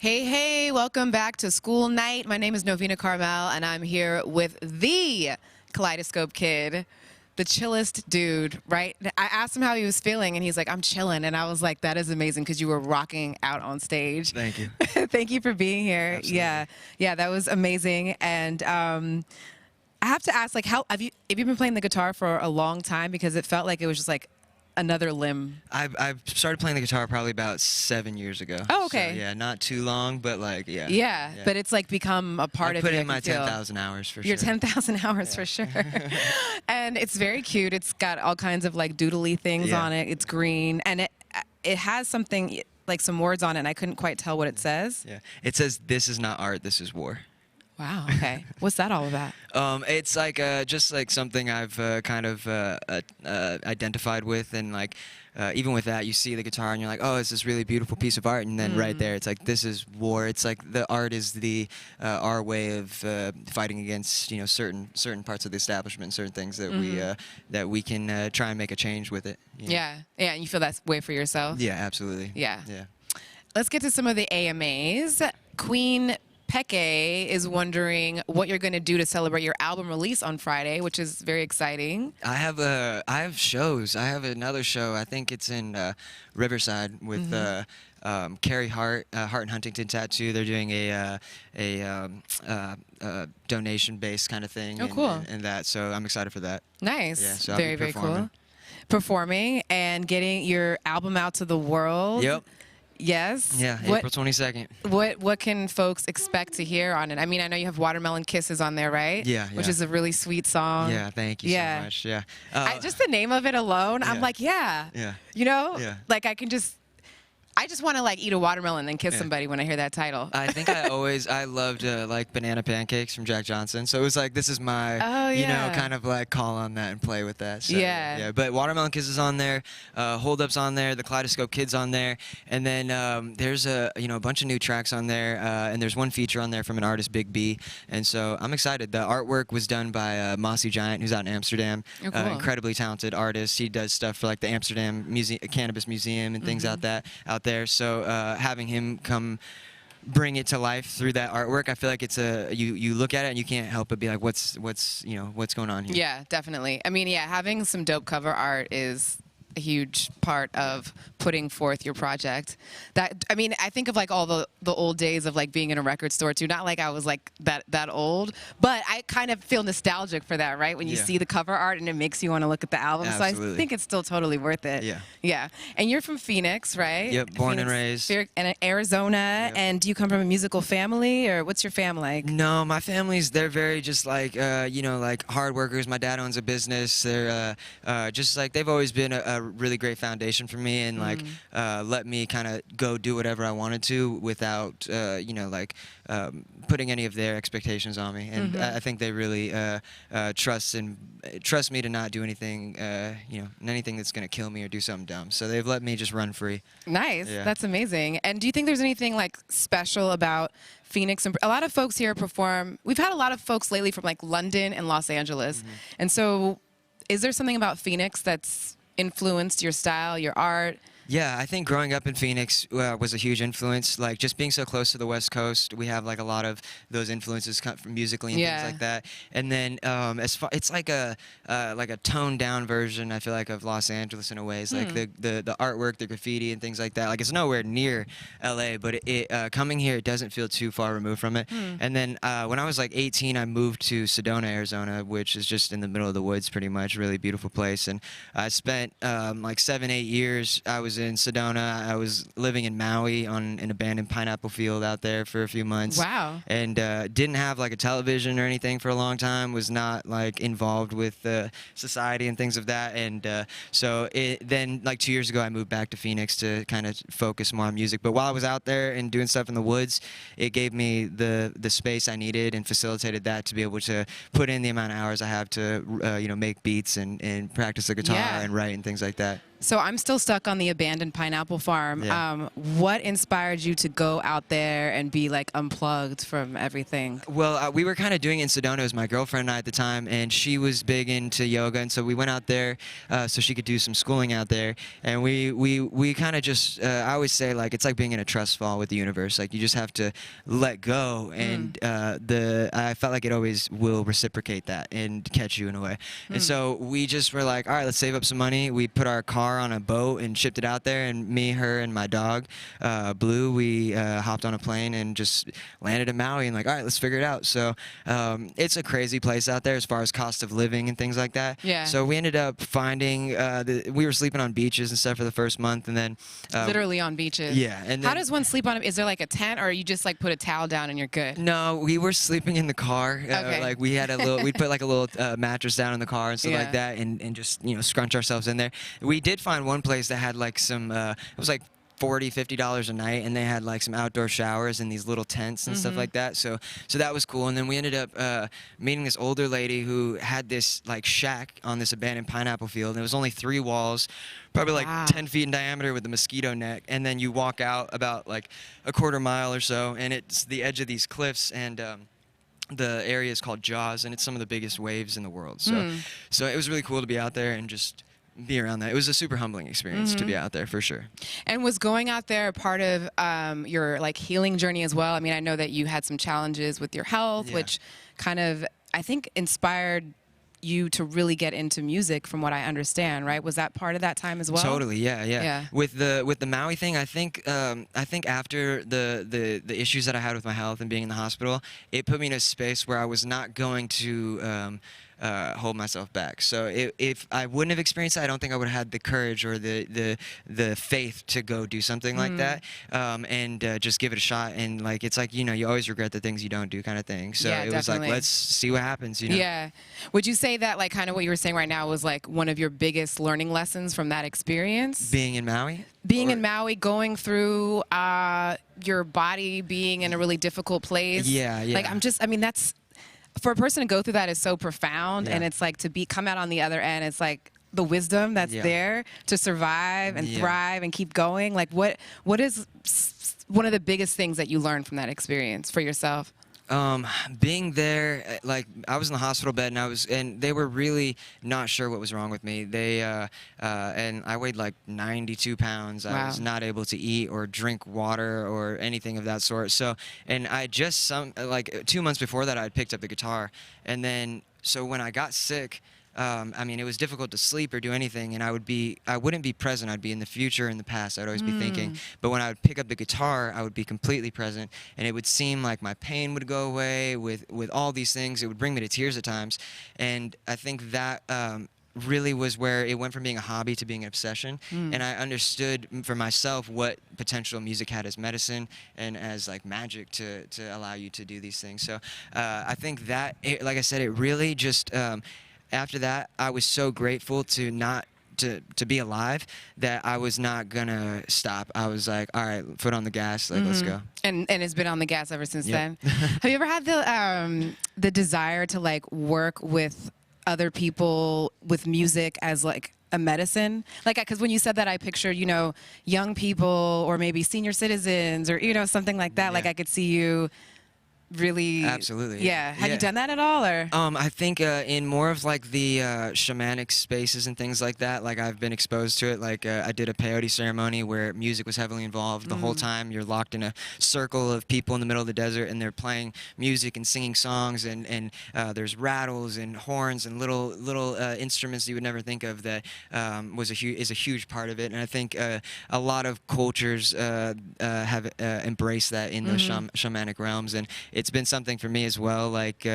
Hey, hey, welcome back to School Night. My name is Novena Carmel, and I'm here with the Kaleidoscope Kid, the chillest dude, right? I asked him how he was feeling, and he's like, I'm chilling. And I was like, that is amazing, because you were rocking out on stage. Thank you. Thank you for being here. Absolutely. Yeah, that was amazing. And I have to ask, like, how have you been playing the guitar for a long time? Because it felt like it was just like another limb. I've started playing the guitar probably about 7 years ago. Oh, okay. So, yeah, not too long, but like, Yeah, yeah. but it's like become a part of you. I put in I my can feel. 10,000 hours for Your sure. 10,000 hours for sure. And it's very cute. It's got all kinds of like doodly things on it. It's green, and it has something like some words on it, and I couldn't quite tell what it says. Yeah, it says, "This is not art. This is war." Wow. Okay. What's that all about? It's like just like something I've kind of identified with, and like even with that, you see the guitar and you're like, oh, it's this really beautiful piece of art, and then right there, it's like, this is war. It's like the art is the our way of fighting against certain parts of the establishment, certain things that we can try and make a change with it. Yeah. Yeah. And you feel that way for yourself? Yeah, absolutely. Yeah. Yeah. Let's get to some of the AMAs. Queen Peke is wondering what you're going to do to celebrate your album release on Friday, which is very exciting. I have shows. I have another show. I think it's in Riverside with Carrie Hart, Hart and Huntington Tattoo. They're doing a donation-based kind of thing. Oh, cool. And that. So I'm excited for that. Nice. Yeah, so I'll very, be very performing. cool. Performing and getting your album out to the world. Yep. Yes. Yeah, April 22nd. What can folks expect to hear on it? I mean, I know you have Watermelon Kisses on there, right? Yeah. Which is a really sweet song. Yeah, thank you so much. Yeah. Just the name of it alone, I'm like, yeah. Yeah. You know? Yeah. Like I just want to like eat a watermelon and kiss somebody when I hear that title. I think I loved like banana pancakes from Jack Johnson. So it was like, this is my, kind of like call on that and play with that. So, yeah. But Watermelon Kisses on there, Hold Up's on there, the Kaleidoscope Kid's on there, and then there's a bunch of new tracks on there, and there's one feature on there from an artist, Big B, and so I'm excited. The artwork was done by Mossy Giant, who's out in Amsterdam. Oh, cool. Incredibly talented artist. He does stuff for like the Amsterdam Cannabis Museum and things out there. So having him come bring it to life through that artwork, I feel like it's you look at it and you can't help but be like, what's going on here? Yeah, definitely. I mean, yeah, having some dope cover art is a huge part of putting forth your project. I mean, I think of like all the old days of like being in a record store too. Not like I was like that old, but I kind of feel nostalgic for that, right? When you see the cover art and it makes you want to look at the album. Absolutely. So I think it's still totally worth it. Yeah. Yeah. And you're from Phoenix, right? Yep, born and raised. And Arizona. Yep. And do you come from a musical family, or what's your fam like? No, my family's, they're very just like, like hard workers. My dad owns a business. They're just like, they've always been a really great foundation for me, and like let me kind of go do whatever I wanted to without putting any of their expectations on me. And I think they really trust me to not do anything anything that's gonna kill me or do something dumb. So they've let me just run free. Nice. Yeah. That's amazing. And do you think there's anything like special about Phoenix? And a lot of folks here perform. We've had a lot of folks lately from like London and Los Angeles. And so is there something about Phoenix that's influenced your style, your art? Yeah, I think growing up in Phoenix was a huge influence. Like just being so close to the West Coast, we have like a lot of those influences come from musically and things like that. And then it's like a toned down version, I feel like, of Los Angeles in a way. It's like the artwork, the graffiti, and things like that. Like it's nowhere near LA, but coming here, it doesn't feel too far removed from it. And then when I was like 18, I moved to Sedona, Arizona, which is just in the middle of the woods, pretty much. Really beautiful place. And I spent like 7-8 years. I was in Sedona. I was living in Maui on an abandoned pineapple field out there for a few months. Wow. And didn't have like a television or anything for a long time. Was not like involved with society and things of that. And so then like 2 years ago, I moved back to Phoenix to kind of focus more on music. But while I was out there and doing stuff in the woods, it gave me the space I needed and facilitated that to be able to put in the amount of hours I have to make beats and practice the guitar and write and things like that. So I'm still stuck on the abandoned pineapple farm. Yeah. What inspired you to go out there and be like unplugged from everything? Well, we were kind of doing it in Sedona. It was my girlfriend and I at the time, and she was big into yoga, and so we went out there so she could do some schooling out there. And we kind of just, I always say, like, it's like being in a trust fall with the universe. Like, you just have to let go, and I felt like it always will reciprocate that and catch you in a way. And so we just were like, all right, let's save up some money. We put our car on a boat and shipped it out there, and me, her, and my dog, Blue, we hopped on a plane and just landed in Maui, and like, all right, let's figure it out. So it's a crazy place out there as far as cost of living and things like that. Yeah. So we ended up finding, we were sleeping on beaches and stuff for the first month, and then Literally on beaches. Yeah. And how then, does one sleep on? Is there like a tent, or you just like put a towel down and you're good? No, we were sleeping in the car. Okay. Like we had a little, we'd put like a little mattress down in the car and stuff Yeah. like that, and just scrunch ourselves in there. We did find one place that had like some, it was like $40-50 a night, and they had like some outdoor showers and these little tents and stuff like that. So that was cool. And then we ended up meeting this older lady who had this like shack on this abandoned pineapple field. And it was only 3 walls, probably like Wow. 10 feet in diameter with a mosquito net. And then you walk out about like a quarter mile or so, and it's the edge of these cliffs, and the area is called Jaws, and it's some of the biggest waves in the world. So it was really cool to be out there and just be around that. It was a super humbling experience to be out there, for sure. And was going out there a part of your like healing journey as well? I mean, I know that you had some challenges with your health, Yeah. which kind of, I think, inspired you to really get into music, from what I understand, right? Was that part of that time as well? Totally, yeah. Yeah. With the Maui thing, I think after the issues that I had with my health and being in the hospital, it put me in a space where I was not going to hold myself back. So if I wouldn't have experienced that, I don't think I would have had the courage or the faith to go do something like that, and just give it a shot. And like, it's like, you always regret the things you don't do, kind of thing. So Yeah, it was definitely. like, let's see what happens. Yeah. Would you say that like kind of what you were saying right now was like one of your biggest learning lessons from that experience? Being in Maui. Being in Maui, going through your body being in a really difficult place. Yeah. Like I mean, that's, for a person to go through that is so profound. Yeah. And it's like to come out on the other end, it's like the wisdom that's there to survive and thrive and keep going. Like what is one of the biggest things that you learned from that experience for yourself? Being there, like I was in the hospital bed, and they were really not sure what was wrong with me. They and I weighed like 92 pounds. Wow. I was not able to eat or drink water or anything of that sort. So, and I just like 2 months before that, I had picked up the guitar, and then so when I got sick, I mean, it was difficult to sleep or do anything, and I wouldn't be present. I'd be in the future, in the past. I'd always be thinking. But when I would pick up the guitar, I would be completely present, and it would seem like my pain would go away with all these things. It would bring me to tears at times, and I think that really was where it went from being a hobby to being an obsession. And I understood for myself what potential music had as medicine and as like magic to allow you to do these things. So I think that, like I said, it really just after that, I was so grateful to be alive that I was not gonna stop. I was like, all right, foot on the gas, like let's go. And it's been on the gas ever since then. Have you ever had the desire to like work with other people with music as like a medicine? Like, because when you said that, I pictured, young people or maybe senior citizens or, something like that. Yeah. Like I could see you really. Absolutely. Yeah. Have you done that at all, or? I think in more of like the shamanic spaces and things like that, like I've been exposed to it. Like I did a peyote ceremony where music was heavily involved the whole time. You're locked in a circle of people in the middle of the desert, and they're playing music and singing songs, and there's rattles and horns and little instruments you would never think of that is a huge part of it. And I think a lot of cultures have embraced that in those shamanic realms, and it's been something for me as well, like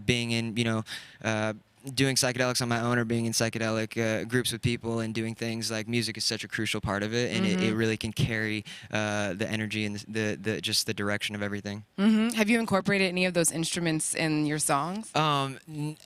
being in, doing psychedelics on my own or being in psychedelic groups with people and doing things like music is such a crucial part of it, and it really can carry the energy and the just the direction of everything. Have you incorporated any of those instruments in your songs? In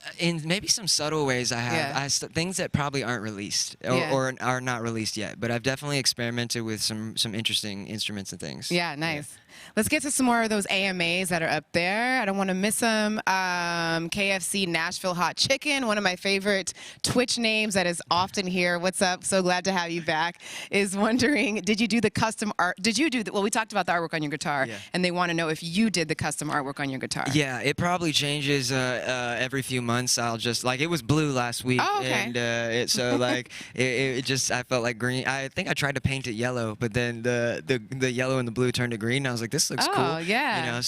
maybe some subtle ways I have. Yeah. Things that probably aren't released or are not released yet, but I've definitely experimented with some interesting instruments and things. Yeah, nice. Let's get to some more of those AMAs that are up there. I don't want to miss them. KFC Nashville Hot Chicken Duncan, one of my favorite Twitch names that is often here. What's up? So glad to have you back. Is wondering, did you do the custom art? Did you do the, well, we talked about the artwork on your guitar, and they want to know if you did the custom artwork on your guitar. Yeah, it probably changes every few months. I'll just, like, it was blue last week. Oh, okay. And so, like, it just, I felt like green. I think I tried to paint it yellow, but then the yellow and the blue turned to green. And I was like, this looks cool. Oh, yeah. You know,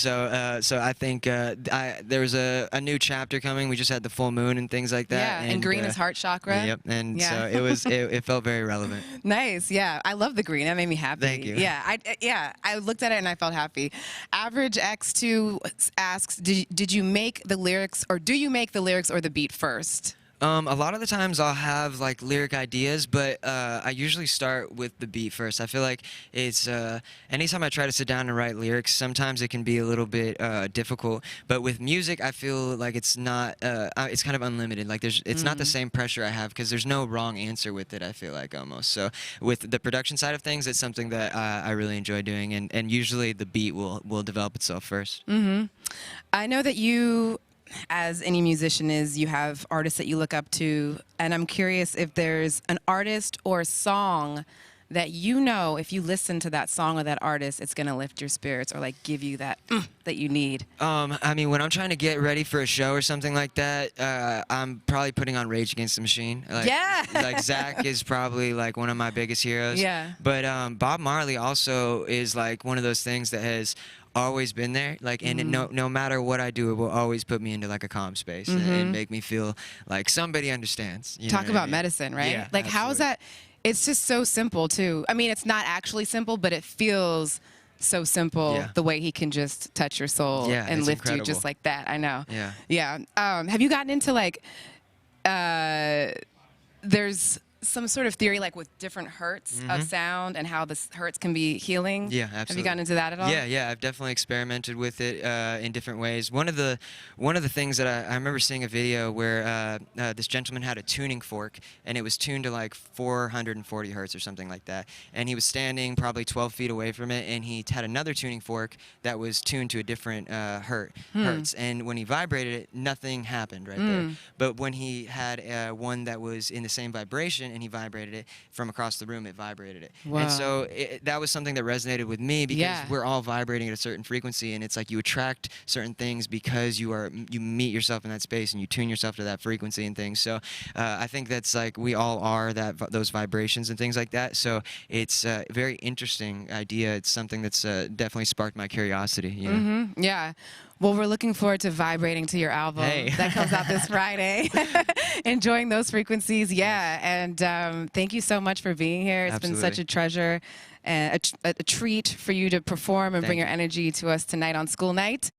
so I think there was a new chapter coming. We just had the full moon and things like that. Yeah, and green is heart chakra. Yep, and so it was, it felt very relevant. Nice, yeah. I love the green. That made me happy. Thank you. Yeah, I looked at it and I felt happy. Average X2 asks, did you make the lyrics, or do you make the lyrics or the beat first? A lot of the times I'll have like lyric ideas, but I usually start with the beat first. I feel like it's anytime I try to sit down and write lyrics, sometimes it can be a little bit difficult. But with music, I feel like it's not. It's kind of unlimited. Like it's not the same pressure I have because there's no wrong answer with it. I feel like almost. So with the production side of things, it's something that I really enjoy doing, and usually the beat will develop itself first. I know that you, as any musician is, you have artists that you look up to, and I'm curious if there's an artist or a song that you know if you listen to that song or that artist, it's gonna lift your spirits or like give you that that you need. I mean, when I'm trying to get ready for a show or something like that, I'm probably putting on Rage Against the Machine. Like, yeah. Like Zach is probably like one of my biggest heroes. Yeah. But Bob Marley also is like one of those things that has always been there, like, and no matter what I do, it will always put me into like a calm space and make me feel like somebody understands. You Talk know about what I mean? medicine, right? Yeah, like, how is that? It's just so simple too. I mean, it's not actually simple, but it feels so simple. Yeah. The way he can just touch your soul and lift you just like that. I know. Yeah. Yeah. Have you gotten into like? There's some sort of theory like with different hertz of sound and how the hertz can be healing. Yeah, absolutely. Have you gotten into that at all? Yeah, I've definitely experimented with it in different ways. One of the things that I remember seeing a video where this gentleman had a tuning fork and it was tuned to like 440 hertz or something like that. And he was standing probably 12 feet away from it, and he had another tuning fork that was tuned to a different hertz. And when he vibrated it, nothing happened right there. But when he had one that was in the same vibration and he vibrated it from across the room, it vibrated it. Wow. And so that was something that resonated with me because we're all vibrating at a certain frequency, and it's like you attract certain things because you meet yourself in that space and you tune yourself to that frequency and things. So I think that's like we all are those vibrations and things like that. So it's a very interesting idea. It's something that's definitely sparked my curiosity. You know? Yeah. Well, we're looking forward to vibrating to your album that comes out this Friday. Enjoying those frequencies, and thank you so much for being here. It's been such a treasure and a treat for you to perform and bring your energy to us tonight on School Night.